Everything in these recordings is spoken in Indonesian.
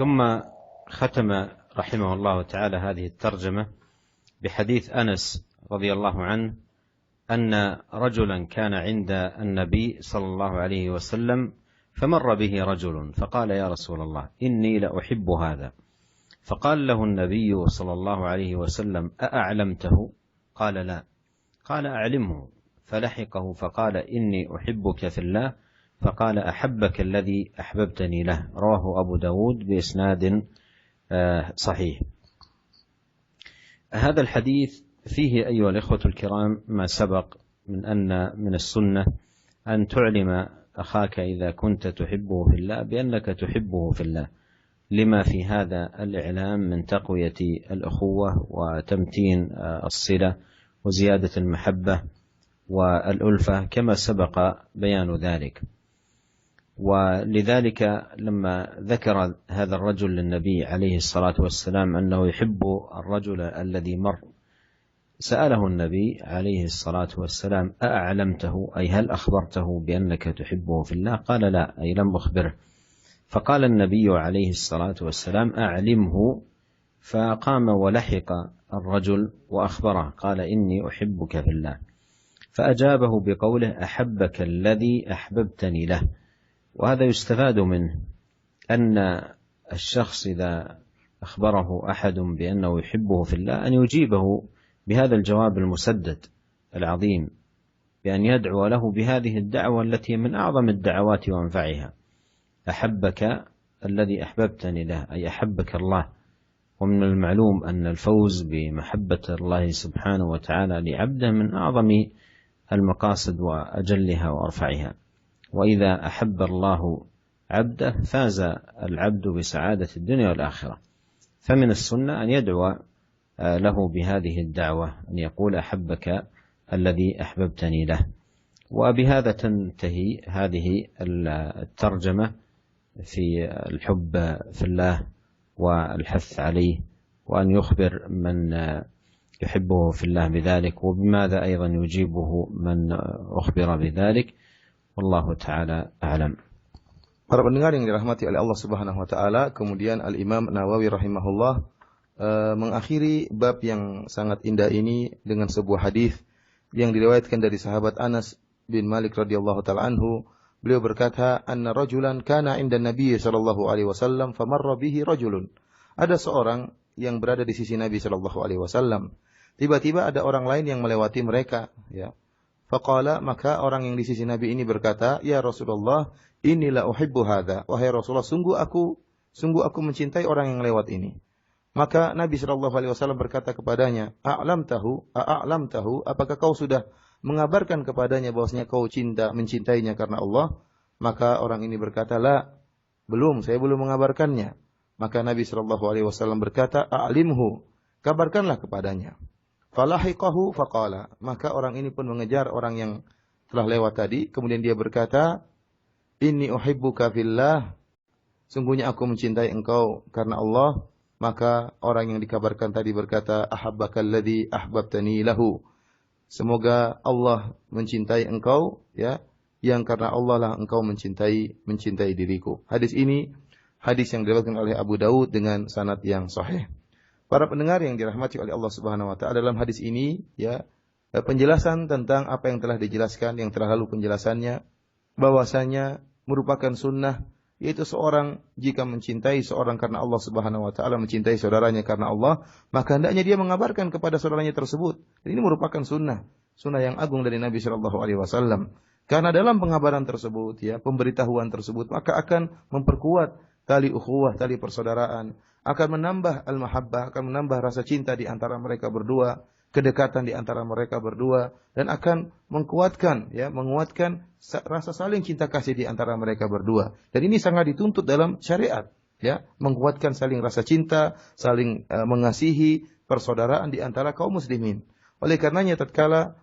ثم ختم رحمه الله تعالى هذه الترجمة بحديث أنس رضي الله عنه أن رجلا كان عند النبي صلى الله عليه وسلم فمر به رجل فقال: يا رسول الله، إني لأحب هذا. فقال له النبي صلى الله عليه وسلم: أأعلمته؟ قال: لا. قال: أعلمه. فلحقه فقال: إني أحبك في الله. فقال: أحبك الذي أحببتني له. رواه أبو داود بإسناد صحيح. هذا الحديث فيه أيها الإخوة الكرام ما سبق من أن من السنة أن تعلم أخاك إذا كنت تحبه في الله بأنك تحبه في الله، لما في هذا الإعلام من تقوية الأخوة وتمتين الصلة وزيادة المحبة والألفة كما سبق بيان ذلك. ولذلك لما ذكر هذا الرجل للنبي عليه الصلاة والسلام أنه يحب الرجل الذي مر، سأله النبي عليه الصلاة والسلام: أأعلمته؟ أي هل أخبرته بأنك تحبه في الله؟ قال: لا، أي لم أخبره. فقال النبي عليه الصلاة والسلام: أعلمه. فقام ولحق الرجل وأخبره، قال: إني أحبك في الله. فأجابه بقوله: أحبك الذي أحببتني له. وهذا يستفاد منه أن الشخص إذا أخبره أحد بأنه يحبه في الله أن يجيبه بهذا الجواب المسدد العظيم، بأن يدعو له بهذه الدعوة التي من أعظم الدعوات وأنفعها: أحبك الذي أحببتني له، أي أحبك الله. ومن المعلوم أن الفوز بمحبة الله سبحانه وتعالى لعبده من أعظم المقاصد وأجلها وأرفعها. وإذا أحب الله عبده فاز العبد بسعادة الدنيا والآخرة. فمن السنة أن يدعو له بهذه الدعوة، أن يقول: أحبك الذي أحببتني له. وبهذا تنتهي هذه الترجمة في الحب في الله والحث عليه، وأن يخبر من يحبه في الله بذلك، وبماذا أيضا يجيبه من أخبر بذلك. والله تعالى أعلم. Para pendengar yang dirahmati oleh Allah Subhanahu wa taala, kemudian Al-Imam Nawawi rahimahullah mengakhiri bab yang sangat indah ini dengan sebuah hadis yang diriwayatkan dari sahabat Anas bin Malik radhiyallahu taala anhu. Beliau berkata, "Anna rajulan kana 'inda Nabi sallallahu alaihi wasallam famarra bihi rajulun." Ada seorang yang berada di sisi Nabi sallallahu alaihi wasallam. Tiba-tiba ada orang lain yang melewati mereka, ya. Faqala, maka orang yang di sisi Nabi ini berkata, "Ya Rasulullah, inilah uhibbu hadza." Wahai Rasulullah, sungguh aku mencintai orang yang lewat ini. Maka Nabi sallallahu alaihi wasallam berkata kepadanya, "A'lamtahu? Apakah kau sudah mengabarkan kepadanya bahwasanya kau mencintainya karena Allah?" Maka orang ini berkata, "La, belum, saya belum mengabarkannya." Maka Nabi sallallahu alaihi wasallam berkata, "A'limhu, kabarkanlah kepadanya." Falahiqahu faqala, maka orang ini pun mengejar orang yang telah lewat tadi, kemudian dia berkata, "Inni uhibbuka fillah." Sungguhnya aku mencintai engkau karena Allah. Maka orang yang dikabarkan tadi berkata, "Ahabbakal ladzi ahbabtani lahu." Semoga Allah mencintai engkau, ya, yang karena Allah lah engkau mencintai diriku. Hadis ini hadis yang diriwayatkan oleh Abu Daud dengan sanad yang sahih. Para pendengar yang dirahmati oleh Allah Subhanahu wa taala, dalam hadis ini ya penjelasan tentang apa yang telah dijelaskan, yang telah lalu penjelasannya, bahwasanya merupakan sunnah, yaitu seorang jika mencintai seorang karena Allah Subhanahu wa taala, mencintai saudaranya karena Allah, maka hendaknya dia mengabarkan kepada saudaranya tersebut. Dan ini merupakan sunnah yang agung dari Nabi sallallahu alaihi wasallam. Karena dalam pengabaran tersebut, ya, pemberitahuan tersebut, maka akan memperkuat tali ukhuwah, tali persaudaraan, akan menambah al-mahabbah, akan menambah rasa cinta di antara mereka berdua, kedekatan di antara mereka berdua, dan akan menguatkan rasa saling cinta kasih di antara mereka berdua. Dan ini sangat dituntut dalam syariat, ya, menguatkan saling rasa cinta, saling mengasihi persaudaraan di antara kaum muslimin. Oleh karenanya tatkala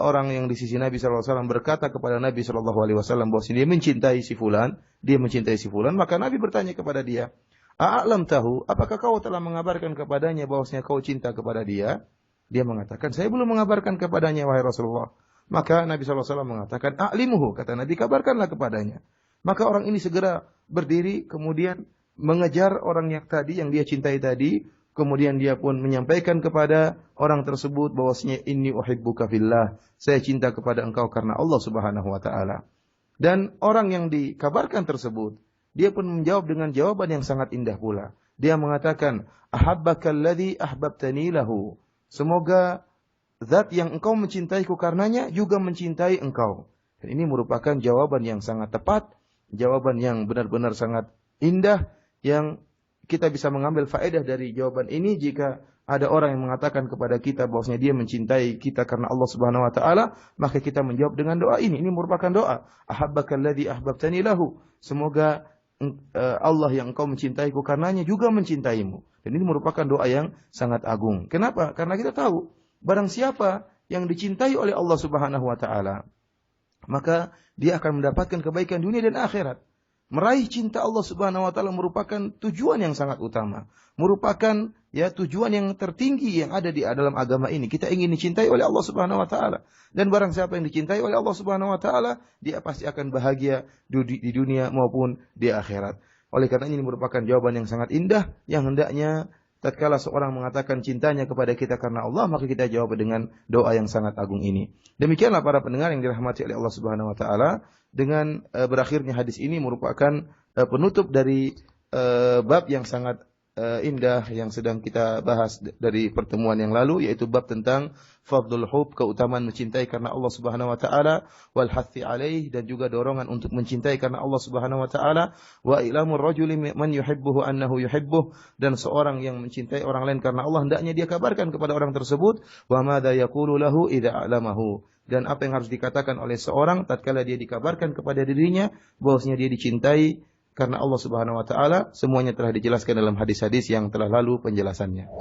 orang yang di sisi Nabi SAW berkata kepada Nabi SAW bahwa dia mencintai si fulan, maka Nabi bertanya kepada dia, "A'lam tahu, apakah kau telah mengabarkan kepadanya bahwasanya kau cinta kepada dia?" Dia mengatakan, "Saya belum mengabarkan kepadanya, wahai Rasulullah." Maka Nabi SAW mengatakan, "A'limuhu," kata Nabi, kabarkanlah kepadanya. Maka orang ini segera berdiri, kemudian mengejar orang yang tadi, yang dia cintai tadi, kemudian dia pun menyampaikan kepada orang tersebut bahwasanya inni uhibbuka fillah, saya cinta kepada engkau karena Allah Subhanahu wa taala. Dan orang yang dikabarkan tersebut, dia pun menjawab dengan jawaban yang sangat indah pula. Dia mengatakan, ahabbakallazi ahbabtani lahu. Semoga zat yang engkau mencintaiku karenanya juga mencintai engkau. Dan ini merupakan jawaban yang sangat tepat, jawaban yang benar-benar sangat indah, yang kita bisa mengambil faedah dari jawaban ini jika ada orang yang mengatakan kepada kita bahwasanya dia mencintai kita karena Allah Subhanahu wa taala, maka kita menjawab dengan doa ini. Ini merupakan doa. Ahabbakalladzi ahbabtani lahu. Semoga Allah yang engkau mencintaiku karenanya juga mencintaimu. Dan ini merupakan doa yang sangat agung. Kenapa? Karena kita tahu barang siapa yang dicintai oleh Allah Subhanahu wa taala, maka dia akan mendapatkan kebaikan dunia dan akhirat. Meraih cinta Allah Subhanahu wa taala merupakan tujuan yang sangat utama. Merupakan tujuan yang tertinggi yang ada di dalam agama ini. Kita ingin dicintai oleh Allah Subhanahu wa taala. Dan barang siapa yang dicintai oleh Allah Subhanahu wa taala, dia pasti akan bahagia di dunia maupun di akhirat. Oleh karena ini merupakan jawaban yang sangat indah yang hendaknya tatkala seorang mengatakan cintanya kepada kita karena Allah, maka kita jawab dengan doa yang sangat agung ini. Demikianlah para pendengar yang dirahmati oleh Allah Subhanahu wa taala, dengan berakhirnya hadis ini merupakan penutup dari bab yang sangat indah yang sedang kita bahas dari pertemuan yang lalu, yaitu bab tentang fadlul hub, keutamaan mencintai karena Allah Subhanahu wa taala, wal hathi alaih, dan juga dorongan untuk mencintai karena Allah Subhanahu wa taala, wa ilamur rajuli man yuhibbuhu annahu yuhibbuh, dan seorang yang mencintai orang lain karena Allah hendaknya dia kabarkan kepada orang tersebut wa madza yaqulu lahu idza a'lamahu, dan apa yang harus dikatakan oleh seorang tatkala dia dikabarkan kepada dirinya bahwasanya dia dicintai karena Allah Subhanahu wa taala. Semuanya telah dijelaskan dalam hadis-hadis yang telah lalu penjelasannya.